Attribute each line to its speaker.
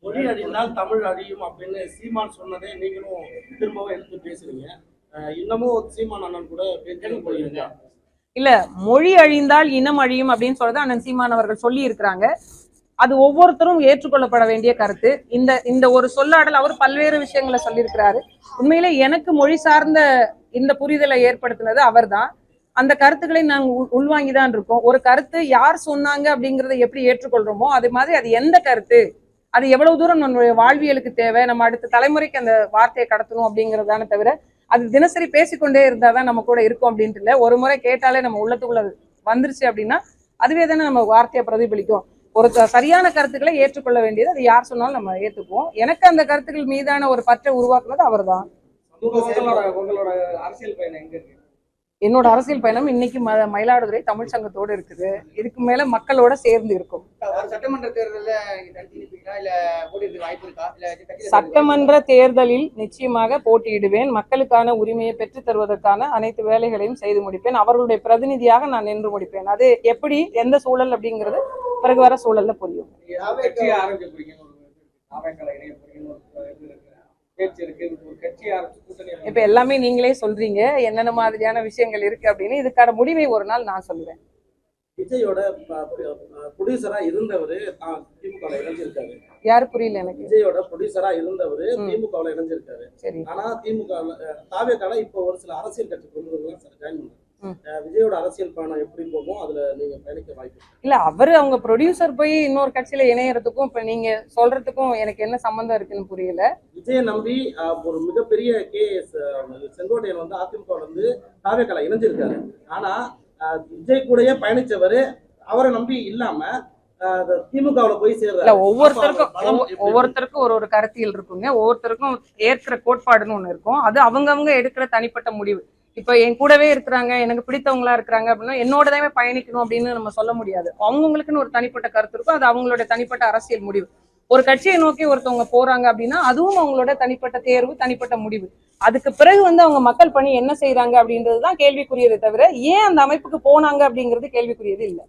Speaker 1: மொழி அழிந்தால் தமிழ் அழியும் அப்படின்னு சீமான் சொன்னதே நீங்களும் திரும்பவும் எடுத்து பேசுறீங்க. இன்னமும் சீமான் அண்ணன் கூட பேச்சு போயிருங்க.
Speaker 2: இல்ல, மொழி அழிந்தால் இனம் அழியும் அப்படின்னு சொல்றது அண்ணன் சீமான் அவர்கள் சொல்லி இருக்கிறாங்க. அது ஒவ்வொருத்தரும் ஏற்றுக்கொள்ளப்பட வேண்டிய கருத்து. இந்த ஒரு சொல்லாடல் அவர் பல்வேறு விஷயங்களை சொல்லியிருக்கிறாரு. உண்மையிலே எனக்கு மொழி சார்ந்த இந்த புரிதலை ஏற்படுத்தினது அவர் தான். அந்த கருத்துக்களை நாங்கள் உள்வாங்கிதான் இருக்கோம். ஒரு கருத்து யார் சொன்னாங்க அப்படிங்கிறத எப்படி ஏற்றுக்கொள்றோமோ அது மாதிரி அது எந்த கருத்து, அது எவ்வளவு தூரம் நம்மளுடைய வாழ்வியலுக்கு தேவை, நம்ம அடுத்த தலைமுறைக்கு அந்த வார்த்தையை கடத்தணும் அப்படிங்கிறதான தவிர அது தினசரி பேசிக்கொண்டே இருந்தாதான் நம்ம கூட இருக்கும் அப்படின்ட்டு இல்லை. ஒரு முறை கேட்டாலே நம்ம உள்ளத்துக்குள்ள வந்துருச்சு அப்படின்னா அதுவே தானே நம்ம வார்த்தையை பிரதிபலிக்கும். ஒரு சரியான கருத்துக்களை ஏற்றுக்கொள்ள வேண்டியது அது யார் சொன்னாலும் நம்ம ஏற்றுக்குவோம். எனக்கு அந்த கருத்துக்கள் மீதான ஒரு பற்றை உருவாக்குனது அவர் தான்.
Speaker 1: உங்களோட அரசியல் பயணம் எங்க இருக்கு?
Speaker 2: என்னோட அரசியல் பயணம் இன்னைக்கு மயிலாடுதுறை தமிழ் சங்கத்தோடு இருக்குது. இதுக்கு மேல மக்களோட சேர்ந்து இருக்கும்.
Speaker 3: சட்டமன்ற
Speaker 2: சட்டமன்ற தேர்தலில் நிச்சயமாக போட்டியிடுவேன். மக்களுக்கான உரிமையை பெற்றுத் தருவதற்கான அனைத்து வேலைகளையும் செய்து முடிப்பேன். அவர்களுடைய பிரதிநிதியாக நான் நின்று முடிப்பேன். அது எப்படி, எந்த சூழல் அப்படிங்கிறது பிறகு வர சூழல்ல புரியும். இப்ப எல்லாமே நீங்களே சொல்றீங்க என்னென்ன மாதிரியான விஷயங்கள் இருக்கு அப்படின்னு. இதுக்கான முடிவை ஒரு நாள் நான் சொல்லுவேன்.
Speaker 1: விஜயோட ப்ரொடியூசரா இருந்தவரு திமுக இணைஞ்சிருக்காரு.
Speaker 2: யாரு புரியல எனக்கு.
Speaker 1: விஜயோட ப்ரொடியூசரா இருந்தவரு திமுக இணைஞ்சிருக்காரு.
Speaker 2: சரி.
Speaker 1: ஆனா திமுக தாவேக்கால இப்போ ஒரு சில அரசியல் கட்சி கொண்டு ஜாயின் பண்ணாங்க. விஜயோட அரசியல் பயணம் எப்படி போகும், அதுல நீங்க பயணிக்க வாய்ப்பு
Speaker 2: இல்ல. அவரு அவங்க ப்ரொடியூசர் போய் இன்னொரு கட்சியில இணையறதுக்கும் இப்ப நீங்க சொல்றதுக்கும் எனக்கு என்ன சம்பந்தம் இருக்குன்னு புரியல.
Speaker 1: விஜய நம்பி ஒரு மிகப்பெரிய KS செங்கோட்டையன் வந்து அதிமுக வந்து தாவேக்கால இணைஞ்சிருக்காரு. ஆனா விஜய் கூடயே பயணிச்சவரு அவரை நம்பி இல்லாம திமுகவுல போய் சேர்றாரு.
Speaker 2: ஒவ்வொருத்தருக்கும் ஒரு கருத்தியல் இருக்குங்க. ஒவ்வொருத்தருக்கும் ஏற்கிற கோட்பாடுன்னு ஒண்ணு இருக்கும். அது அவங்கவங்க எடுக்கிற தனிப்பட்ட முடிவு. இப்ப என் கூடவே இருக்கிறாங்க, எனக்கு பிடித்தவங்களா இருக்கிறாங்க அப்படின்னா என்னோடதாவே பயணிக்கணும் அப்படின்னு நம்ம சொல்ல முடியாது. அவங்கவுங்களுக்குன்னு ஒரு தனிப்பட்ட கருத்து இருக்கும். அது அவங்களோட தனிப்பட்ட அரசியல் முடிவு. ஒரு கட்சியை நோக்கி ஒருத்தவங்க போறாங்க அப்படின்னா அதுவும் அவங்களோட தனிப்பட்ட தேர்வு, தனிப்பட்ட முடிவு. அதுக்கு பிறகு அவங்க மக்கள் பணி என்ன செய்யறாங்க அப்படின்றதுதான் கேள்விக்குரியதை தவிர ஏன் அந்த அமைப்புக்கு போனாங்க அப்படிங்கிறது கேள்விக்குரியது இல்லை.